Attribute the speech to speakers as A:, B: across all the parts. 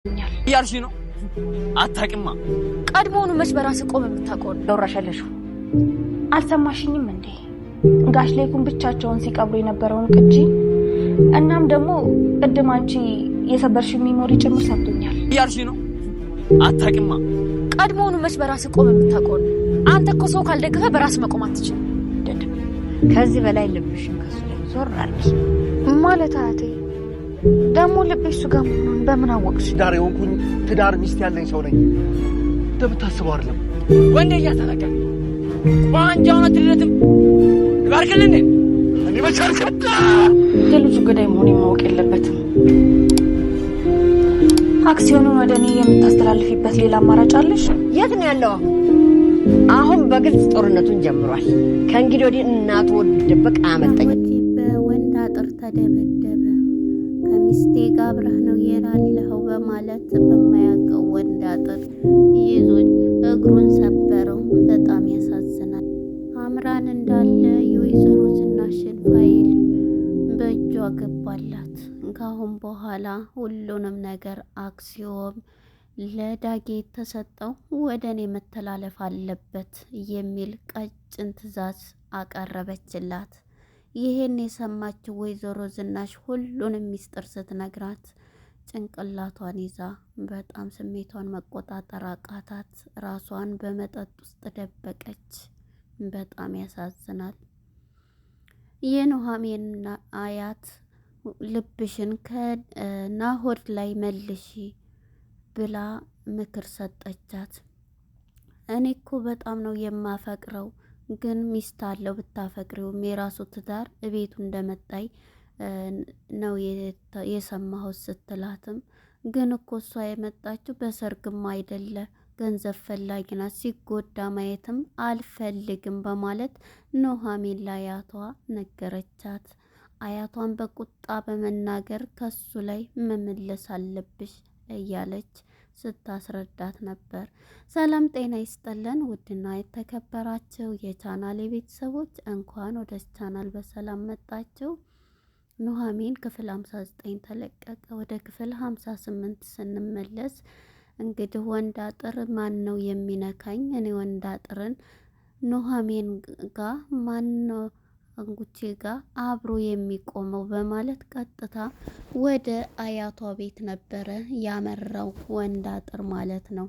A: ያልሽ ነው አታውቂማ።
B: ቀድሞውኑ መች በራስ ቆም የምታውቀው ደውራሻለሽ። አልሰማሽኝም እንዴ? ጋሽ ላይኩን ብቻቸውን ሲቀብሩ የነበረውን ቅጂ እናም ደግሞ ቅድም አንቺ የሰበርሽው ሚሞሪ ጭምር ሰጥቶኛል።
A: ያልሽ ነው አታውቂማ።
B: ቀድሞውኑ መች በራስ ቆም የምታውቀው አንተ እኮ ሰው ካልደገፈ በራስ መቆም አትችልም።
C: ከዚህ በላይ ልብሽን ከሱ ላይ ዞር አድርጊ
B: ማለት አያቴ ደግሞ ልብሽ እሱ ጋር መሆኑን በምን አወቅሽ?
D: ዳር የሆንኩኝ ትዳር ሚስት ያለኝ ሰው ነኝ። እንደምታስበው አይደለም።
A: ወንዴ እያተናገ ቋንጃውን አትልለትም ይባርክልን።
D: እኔ በቻልከታ
B: የልጁ ገዳይ መሆኑን ማወቅ የለበትም። አክሲዮኑን ወደ እኔ የምታስተላልፊበት ሌላ አማራጭ አለሽ?
C: የት ነው ያለው? አሁን በግልጽ ጦርነቱን ጀምሯል። ከእንግዲህ ወዲህ እናቱ ወደ ደበቅ አመጣኝ።
E: በወንድ አጥር ተደበደበ። ከሚስቴ ጋር አብረህ ነው የራለኸው በማለት በማያውቀው ወንድ አጥር ይዞኝ እግሩን ሰበረው። በጣም ያሳዝናል። አምራን እንዳለ የወይዘሮ ዝናሽን ፋይል በእጇ ገባላት። ካሁን በኋላ ሁሉንም ነገር አክሲዮም ለዳጌ የተሰጠው ወደ እኔ መተላለፍ አለበት የሚል ቀጭን ትዕዛዝ አቀረበችላት። ይሄን የሰማችው ወይዘሮ ዝናሽ ሁሉንም ሚስጥር ስትነግራት ጭንቅላቷን ይዛ በጣም ስሜቷን መቆጣጠር አቃታት። ራሷን በመጠጥ ውስጥ ደበቀች። በጣም ያሳዝናል። የኑሃሚን አያት ልብሽን ከናሆድ ላይ መልሺ ብላ ምክር ሰጠቻት። እኔ እኮ በጣም ነው የማፈቅረው፣ ግን ሚስት አለው ብታፈቅሪውም የራሱ ትዳር እቤቱ እንደመጣይ ነው የሰማሁት ስትላትም፣ ግን እኮ እሷ የመጣችው በሰርግም አይደለ ገንዘብ ፈላጊ ናት፣ ሲጎዳ ማየትም አልፈልግም በማለት ኑሃሚን ለአያቷ ነገረቻት። አያቷን በቁጣ በመናገር ከሱ ላይ መመለስ አለብሽ እያለች ስታስረዳት ነበር። ሰላም ጤና ይስጥልን ውድና የተከበራችሁ የቻናል ቤተሰቦች እንኳን ወደ ቻናል በሰላም መጣችሁ። ኑሃሚን ክፍል 59 ተለቀቀ። ወደ ክፍል 58 ስንመለስ እንግዲህ ወንድ አጥር ማን ነው የሚነካኝ? እኔ ወንድ አጥርን ኑሃሚን ጋር ማን ነው አንጉቼ ጋር አብሮ የሚቆመው በማለት ቀጥታ ወደ አያቷ ቤት ነበረ ያመራው ወንድ አጥር ማለት ነው።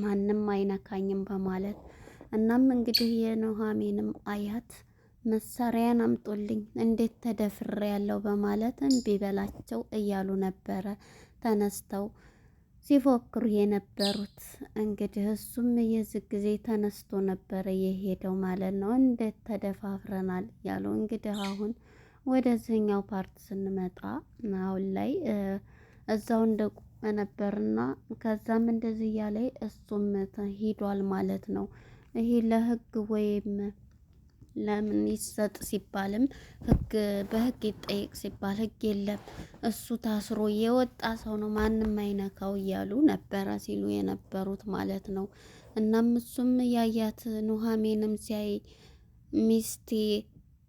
E: ማንም አይነካኝም በማለት እናም እንግዲህ የኑሃሚንም አያት መሳሪያን አምጦልኝ እንዴት ተደፍሬ ያለው በማለት እምቢ በላቸው እያሉ ነበረ ተነስተው ሲፎክሩ የነበሩት። እንግዲህ እሱም የዚህ ጊዜ ተነስቶ ነበረ የሄደው ማለት ነው። እንዴት ተደፋፍረናል ያለው። እንግዲህ አሁን ወደዚህኛው ፓርት ስንመጣ አሁን ላይ እዛው እንደቆመ ነበርና ከዛም እንደዚህ እያለ እሱም ሂዷል ማለት ነው። ይሄ ለህግ ወይም ለምን ይሰጥ ሲባልም ህግ በህግ ይጠይቅ ሲባል ህግ የለም፣ እሱ ታስሮ የወጣ ሰው ነው ማንም አይነካው እያሉ ነበረ ሲሉ የነበሩት ማለት ነው። እናም እሱም ያያት ኑሃሚንም ሲያይ ሚስቴ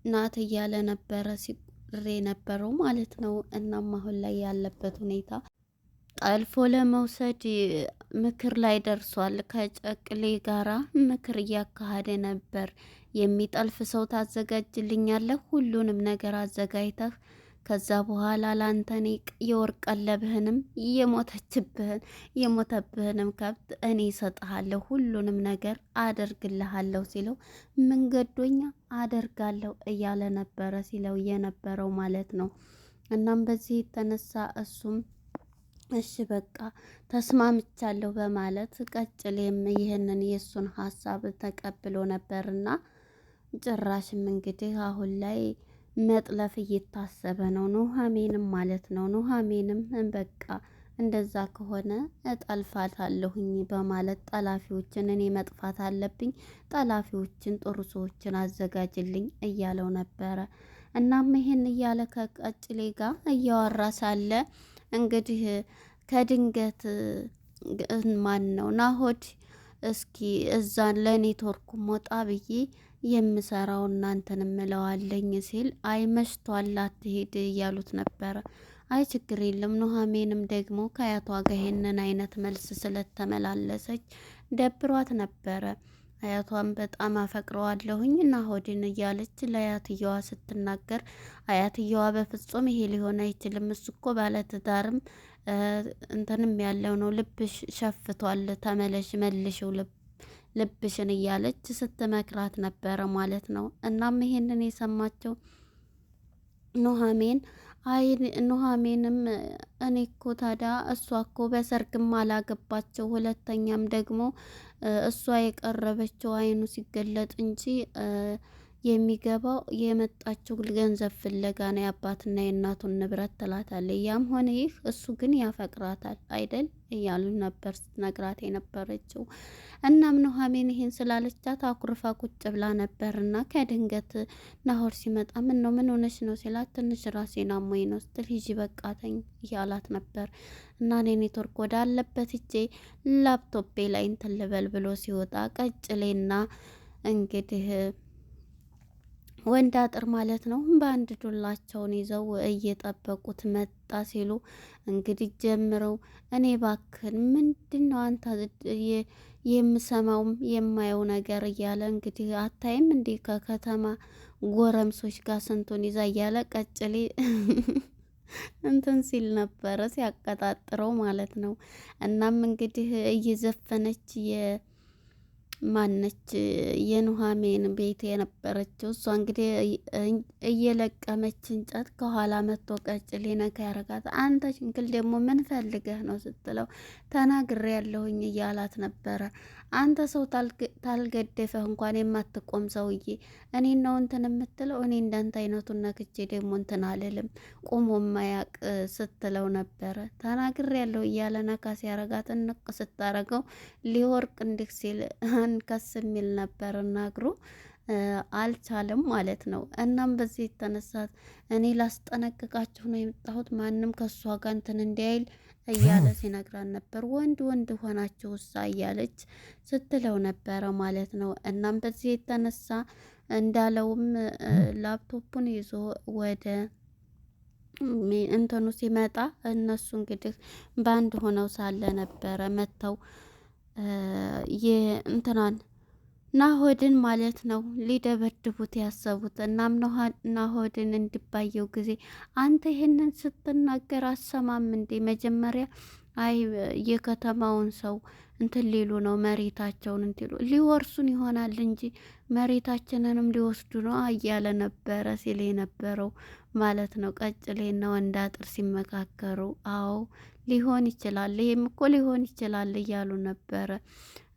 E: ናት እያለ ነበረ ሲሬ ነበረው ማለት ነው። እናም አሁን ላይ ያለበት ሁኔታ ጠልፎ ለመውሰድ ምክር ላይ ደርሷል። ከጨቅሌ ጋራ ምክር እያካሄደ ነበር። የሚጠልፍ ሰው ታዘጋጅልኛለህ፣ ሁሉንም ነገር አዘጋጅተህ ከዛ በኋላ ላንተኔ የወርቅ ቀለብህንም የሞተብህንም ከብት እኔ እሰጥሃለሁ፣ ሁሉንም ነገር አደርግልሃለሁ ሲለው መንገዶኛ አደርጋለሁ እያለ ነበረ ሲለው የነበረው ማለት ነው። እናም በዚህ የተነሳ እሱም እሺ በቃ ተስማምቻለሁ በማለት ቀጭሌም ይህንን የእሱን ሀሳብ ተቀብሎ ነበርና ጭራሽም እንግዲህ አሁን ላይ መጥለፍ እየታሰበ ነው ኑሃሚንም ማለት ነው። ኑሃሚንም በቃ እንደዛ ከሆነ እጠልፋታለሁኝ በማለት ጠላፊዎችን እኔ መጥፋት አለብኝ፣ ጠላፊዎችን ጥሩ ሰዎችን አዘጋጅልኝ እያለው ነበረ። እናም ይሄን እያለ ከቀጭሌ ጋር እያወራ ሳለ እንግዲህ ከድንገት ማን ነው ናሆድ እስኪ እዛን ለኔትወርኩ ሞጣ ብዬ የምሰራው እናንተን እምለዋለኝ ሲል አይ መሽቷል አትሄድ እያሉት ነበረ። አይ ችግር የለም። ኑሐሚንም ደግሞ ከአያቷ ጋር ይሄንን አይነት መልስ ስለተመላለሰች ደብሯት ነበረ። አያቷን በጣም አፈቅረዋለሁኝ ናሆድን እያለች ለአያትየዋ ስትናገር፣ አያትየዋ በፍጹም ይሄ ሊሆን አይችልም፣ እሱ እኮ ባለትዳርም እንትንም ያለው ነው፣ ልብሽ ሸፍቷል፣ ተመለሽ፣ መልሽው ልብሽን እያለች ስትመክራት ነበረ ማለት ነው። እናም ይሄንን የሰማቸው ኑሐሚንም እኔ እኮ ታዲያ እሷ እኮ በሰርግም አላገባቸው፣ ሁለተኛም ደግሞ እሷ የቀረበችው አይኑ ሲገለጥ እንጂ የሚገባው የመጣችው ገንዘብ ፍለጋ ነው፣ የአባትና የእናቱን ንብረት ትላታለች። ያም ሆነ ይህ እሱ ግን ያፈቅራታል አይደል እያሉ ነበር ስትነግራት የነበረችው። እናም ኑሐሚን ይሄን ስላለቻት አኩርፋ ቁጭ ብላ ነበርና ከድንገት ናሆድ ሲመጣ ምን ሆነሽ ነው ሲላት፣ ትንሽ ራሴን አሞኝ ነው ስትል፣ ሂጂ በቃ ተኝ እያላት ነበር። እና እኔ ኔትወርክ ወዳለበት ሂጄ ላፕቶፔ ላይ እንትን ልበል ብሎ ሲወጣ ቀጭሌና እንግዲህ ወንድ አጥር ማለት ነው በአንድ ዱላቸውን ይዘው እየጠበቁት መጣ ሲሉ እንግዲህ ጀምረው፣ እኔ ባክን ምንድን ነው አንተ የምሰማውም የማየው ነገር እያለ እንግዲህ አታይም እንዲህ ከከተማ ጎረምሶች ጋር ስንቱን ይዛ እያለ ቀጭሌ እንትን ሲል ነበረ ሲያቀጣጥረው ማለት ነው። እናም እንግዲህ እየዘፈነች ማነች የኑሐሚን ቤት የነበረችው እሷ እንግዲህ እየለቀመች እንጨት ከኋላ መጥቶ ቀጭሌ ነካ ያረጋት። አንተ ሽንክል ደግሞ ምን ፈልገህ ነው ስትለው፣ ተናግሬ ያለሁኝ እያላት ነበረ። አንተ ሰው ታልገደፈህ እንኳን የማትቆም ሰውዬ እኔ ነው እንትን የምትለው? እኔ እንዳንተ አይነቱን ነክቼ ደግሞ እንትን አልልም ቁሞ ማያቅ ስትለው ነበረ። ተናግሬ ያለሁ እያለ ነካ ሲያረጋት እንቅ ስታረገው ሊወርቅ እንዲህ ሲል አንከስ የሚል ነበር እና እግሩ አልቻለም ማለት ነው። እናም በዚህ የተነሳት እኔ ላስጠነቅቃችሁ ነው የመጣሁት፣ ማንም ከሷ ጋር እንትን እንዲያይል እያለ ሲነግራን ነበር። ወንድ ሆናችሁ እሳ እያለች ስትለው ነበረ ማለት ነው። እናም በዚህ የተነሳ እንዳለውም ላፕቶፑን ይዞ ወደ እንትኑ ሲመጣ እነሱ እንግዲህ በአንድ ሆነው ሳለ ነበረ መተው የእንትናን ናሆድን ማለት ነው ሊደበድቡት ያሰቡት። እናም ናሆድን እንድባየው ጊዜ አንተ ይሄንን ስትናገር አሰማም እንዴ? መጀመሪያ አይ የከተማውን ሰው እንትን ሊሉ ነው መሬታቸውን እንትሉ ሊወርሱን ይሆናል እንጂ መሬታችንንም ሊወስዱ ነው እያለ ነበረ ሲል የነበረው ማለት ነው። ቀጭሌና ወንድ አጥር ሲመካከሩ አዎ ሊሆን ይችላል፣ ይሄም እኮ ሊሆን ይችላል እያሉ ነበረ።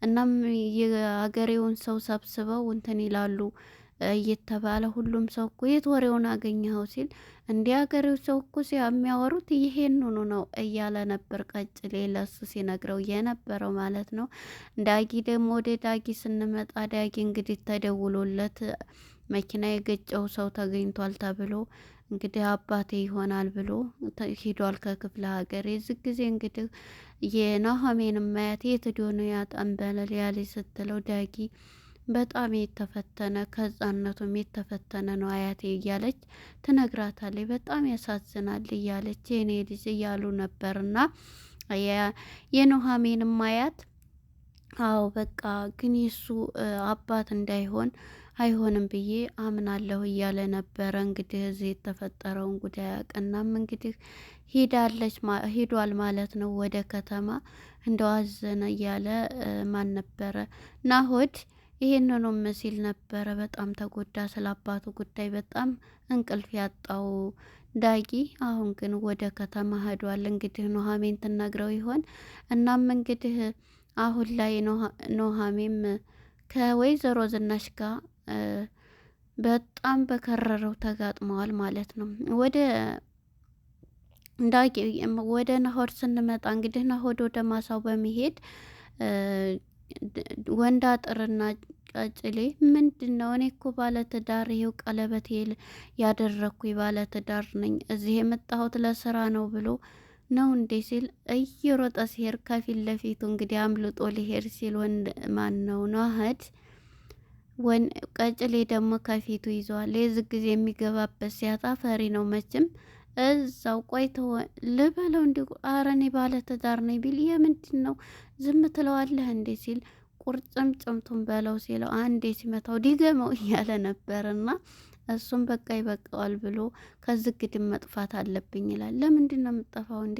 E: እናም የአገሬውን ሰው ሰብስበው እንትን ይላሉ እየተባለ ሁሉም ሰው እኮ የት ወሬውን አገኘኸው ሲል፣ እንዲህ አገሬው ሰው እኮ የሚያወሩት ይሄንኑ ነው እያለ ነበር ቀጭሌ ለሱ ሲነግረው የነበረው ማለት ነው። ዳጊ ደግሞ ወደ ዳጊ ስንመጣ ዳጊ እንግዲህ ተደውሎለት መኪና የገጨው ሰው ተገኝቷል ተብሎ እንግዲህ አባቴ ይሆናል ብሎ ሂዷል ከክፍለ ሀገር። የዚህ ጊዜ እንግዲህ የኑሐሚን ማያት የት ሄዶ ነው ያጠንበለል ያለ ስትለው ዳጊ በጣም የተፈተነ ከህፃንነቱም የተፈተነ ነው አያቴ እያለች ትነግራታለች። በጣም ያሳዝናል እያለች የኔ ልጅ እያሉ ነበርና የኑሐሚን ማያት አዎ በቃ ግን የሱ አባት እንዳይሆን አይሆንም ብዬ አምናለሁ እያለ ነበረ። እንግዲህ እዚህ የተፈጠረውን ጉዳይ አቀናም እንግዲህ ሂዷል ማለት ነው ወደ ከተማ። እንደዋዘነ እያለ ማን ነበረ ናሆድ ይሄንንም ሲል ነበረ። በጣም ተጎዳ ስለ አባቱ ጉዳይ በጣም እንቅልፍ ያጣው ዳጊ አሁን ግን ወደ ከተማ ሄዷል። እንግዲህ ኑሐሚን ትነግረው ይሆን? እናም እንግዲህ አሁን ላይ ኑሐሚን ከወይዘሮ ዝናሽ ጋር በጣም በከረረው ተጋጥመዋል ማለት ነው። ወደ ናሆድ ስንመጣ እንግዲህ ናሆድ ወደ ማሳው በመሄድ ወንድ አጥርና ቀጭሌ ምንድን ነው? እኔ እኮ ባለትዳር ይሄው ቀለበት ያደረግኩ ባለትዳር ነኝ፣ እዚህ የመጣሁት ለስራ ነው ብሎ ነው እንዴ ሲል እየሮጠ ሲሄድ ከፊት ለፊቱ እንግዲህ አምልጦ ሊሄድ ሲል ወንድ ማን ነው ናሆድ ቀጭሌ ደግሞ ከፊቱ ይዘዋል። የዚህ ጊዜ የሚገባበት ሲያጣ ፈሪ ነው መቼም። እዛው ቆይተው ልበለው እንዲ አረኔ ባለ ትዳር ነኝ ቢል የምንድን ነው ዝም ትለዋለህ እንዴ ሲል ቁርጭምጭምቱን በለው ሲለው አንዴ ሲመታው ዲገመው እያለ ነበርና እሱም በቃ ይበቃዋል ብሎ ከዚህ ግድም መጥፋት አለብኝ ይላል። ለምንድን ነው የምጠፋው እንዴ?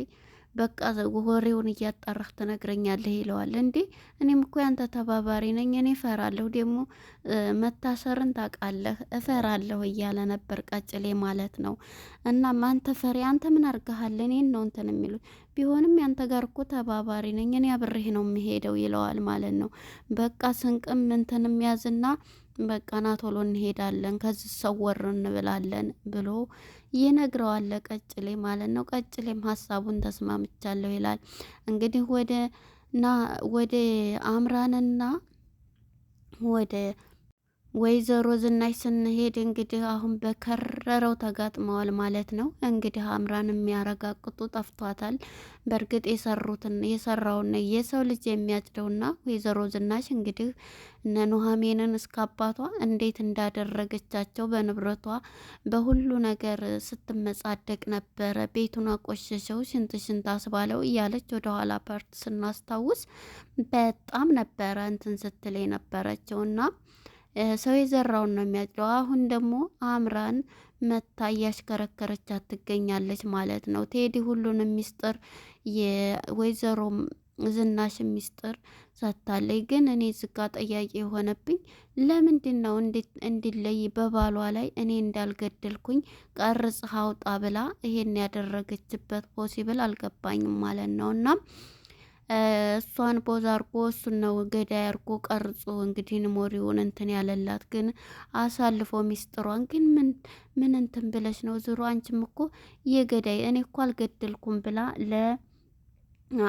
E: በቃ ወሬውን እያጣራህ ትነግረኛለህ ይለዋል። እንዴ እኔም እኮ ያንተ ተባባሪ ነኝ፣ እኔ እፈራለሁ፣ ደግሞ መታሰርን ታውቃለህ፣ እፈራለሁ እያለ ነበር ቀጭሌ ማለት ነው። እናም አንተ ፈሪ፣ አንተ ምን አርገሃል? እኔን ነው እንትን የሚሉት ቢሆንም ያንተ ጋር እኮ ተባባሪ ነኝ፣ እኔ አብሬህ ነው የምሄደው ይለዋል ማለት ነው። በቃ ስንቅም እንትንም ያዝና በቃ ና ቶሎ እንሄዳለን ከዚህ ሰወር እንብላለን ብሎ ይነግረዋል ቀጭሌ ማለት ነው። ቀጭሌም ሀሳቡን ተስማምቻለሁ ይላል። እንግዲህ ወደ አምራንና ወደ ወይዘሮ ዝናሽ ስንሄድ እንግዲህ አሁን በከረረው ተጋጥመዋል ማለት ነው። እንግዲህ አምራን የሚያረጋግጡ ጠፍቷታል። በእርግጥ የሰራውን የሰው ልጅ የሚያጭደውና ወይዘሮ ዝናሽ እንግዲህ እነ ኑሐሚንን እስከ አባቷ እንዴት እንዳደረገቻቸው በንብረቷ በሁሉ ነገር ስትመጻደቅ ነበረ። ቤቱን አቆሸሸው፣ ሽንት አስባለው እያለች ወደኋላ ፓርት ስናስታውስ በጣም ነበረ እንትን ስትል የነበረችውና ሰው የዘራውን ነው የሚያጭደው። አሁን ደግሞ አምራን መታ እያሽከረከረቻት ትገኛለች ማለት ነው። ቴዲ ሁሉንም ሚስጥር የወይዘሮ ዝናሽ ሚስጥር ሰጥታለች። ግን እኔ ዝጋ ጠያቂ የሆነብኝ ለምንድን ነው እንዲለይ በባሏ ላይ እኔ እንዳልገደልኩኝ ቀርጽ አውጣ ብላ ይሄን ያደረገችበት ፖሲብል አልገባኝም ማለት ነው። እና እሷን ፖዝ አርጎ እሱን ነው ገዳይ አርጎ ቀርጾ እንግዲህ ሞሪውን እንትን ያለላት። ግን አሳልፎ ሚስጥሯን ግን ምን እንትን ብለሽ ነው ዙሮ አንቺም እኮ የገዳይ እኔ እኮ አልገደልኩም ብላ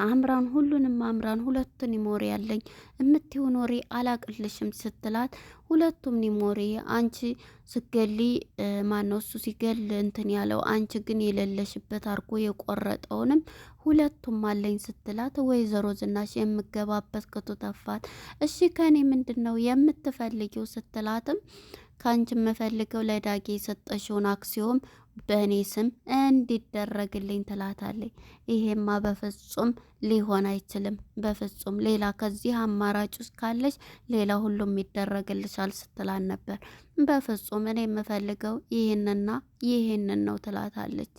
E: አምራን ሁሉንም አምራን ሁለቱን ኒሞሪ ያለኝ እምትይው ኖሪ አላቅልሽም ስትላት ሁለቱም ኒሞሪ አንቺ ስገሊ ማነው እሱ ሲገል እንትን ያለው አንቺ ግን የሌለሽበት አርጎ የቆረጠውንም ሁለቱም አለኝ ስትላት ወይዘሮ ዝናሽ የምገባበት ቅጡ ተፋት። እሺ ከኔ ምንድነው የምትፈልጊው ስትላትም ካንቺ የምፈልገው ለዳጌ የሰጠሽውን አክሲዮም በእኔ ስም እንዲደረግልኝ ትላታለች። ይሄማ በፍጹም ሊሆን አይችልም፣ በፍጹም ሌላ ከዚህ አማራጭ ውስጥ ካለች ሌላ ሁሉም ይደረግልሻል ስትላን ነበር። በፍጹም እኔ የምፈልገው ይህንና ይህንን ነው ትላታለች።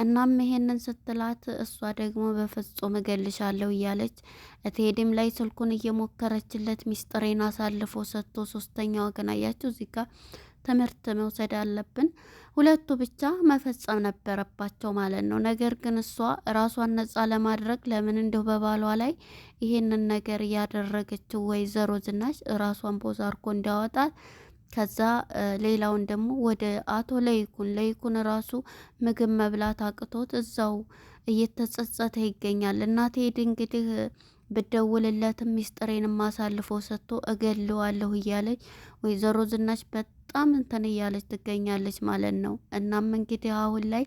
E: እናም ይሄንን ስትላት እሷ ደግሞ በፍጹም እገልሻለሁ እያለች ቴዲም ላይ ስልኩን እየሞከረችለት ሚስጥሬን አሳልፎ ሰጥቶ ሶስተኛ ወገን አያችሁ እዚህ ጋር ትምህርት መውሰድ አለብን። ሁለቱ ብቻ መፈጸም ነበረባቸው ማለት ነው። ነገር ግን እሷ ራሷን ነጻ ለማድረግ ለምን እንደው በባሏ ላይ ይሄንን ነገር ያደረገችው ወይዘሮ ዝናሽ ራሷን ፖዝ አርጎ እንዲያወጣት ከዛ ሌላውን ደግሞ ወደ አቶ ለይኩን ራሱ ምግብ መብላት አቅቶት እዛው እየተጸጸተ ይገኛል። እናቴ እንግዲህ ብደውልለትም ሚስጥሬንም አሳልፎ ሰጥቶ እገለዋለሁ እያለች ወይዘሮ ዝናሽ በጣም እንትን እያለች ትገኛለች ማለት ነው። እናም እንግዲህ አሁን ላይ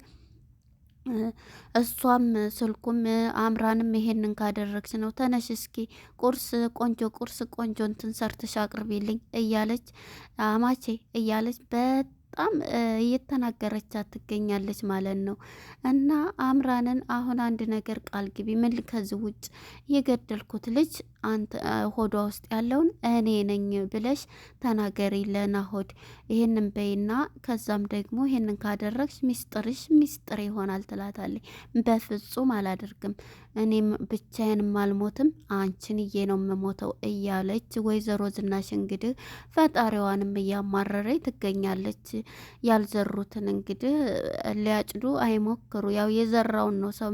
E: እሷም ስልኩም አምራንም ይሄንን ካደረግሽ ነው ተነሽ እስኪ ቆንጆ ቁርስ ቆንጆ እንትን ሰርተሽ አቅርቢልኝ እያለች አማቼ እያለች በጣም እየተናገረቻት ትገኛለች ማለት ነው። እና አምራንን አሁን አንድ ነገር ቃል ግቢ፣ ምን ከዚህ ውጭ የገደልኩት ልጅ አንተ ሆዷ ውስጥ ያለውን እኔ ነኝ ብለሽ ተናገሪ ለናሆድ ይሄንን በይና ከዛም ደግሞ ይሄንን ካደረግሽ ሚስጥርሽ ሚስጥር ይሆናል ትላታለች። በፍጹም አላደርግም፣ እኔም ብቻዬን አልሞትም፣ አንቺንዬ ነው የምሞተው እያለች ወይዘሮ ዝናሽ እንግዲህ ፈጣሪዋንም እያማረረች ትገኛለች። ያልዘሩትን እንግዲህ ሊያጭዱ አይሞክሩ፣ ያው የዘራውን ነው ሰው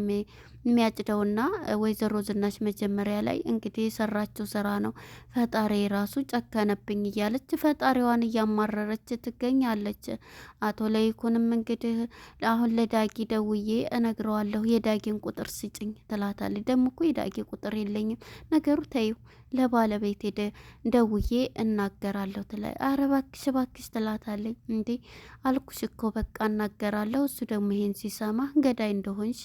E: የሚያጭደውና ወይዘሮ ዝናሽ መጀመሪያ ላይ እንግዲህ የሰራችው ስራ ነው። ፈጣሪ ራሱ ጨከነብኝ እያለች ፈጣሪዋን እያማረረች ትገኛለች። አቶ ለይኩንም እንግዲህ አሁን ለዳጊ ደውዬ እነግረዋለሁ የዳጊን ቁጥር ስጭኝ ትላታለች። ደግሞ እኮ የዳጊ ቁጥር የለኝም፣ ነገሩ ተይው ለባለቤቴ ደውዬ እናገራለሁ ትላ አረ እባክሽ ትላታለች። እንዴ አልኩሽ እኮ በቃ እናገራለሁ፣ እሱ ደግሞ ይሄን ሲሰማ ገዳይ እንደሆንሽ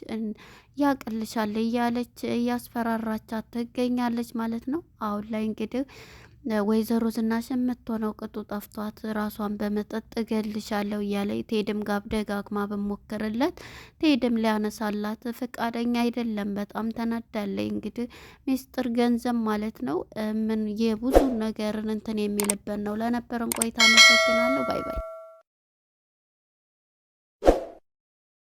E: ያቅልሻል እያለች እያስፈራራቻት ትገኛለች ማለት ነው። አሁን ላይ እንግዲህ ወይዘሮ ዝናሽ የምትሆነው ቅጡ ጠፍቷት ራሷን በመጠጥ እገልሻለሁ እያለ ቴድም ጋር ደጋግማ በሞክርለት ቴድም ሊያነሳላት ፈቃደኛ አይደለም። በጣም ተናዳለች። እንግዲህ ሚስጥር ገንዘብ ማለት ነው። ምን የብዙ ነገርን እንትን የሚልበት ነው። ለነበረን ቆይታ አመሰግናለሁ። ባይ ባይ።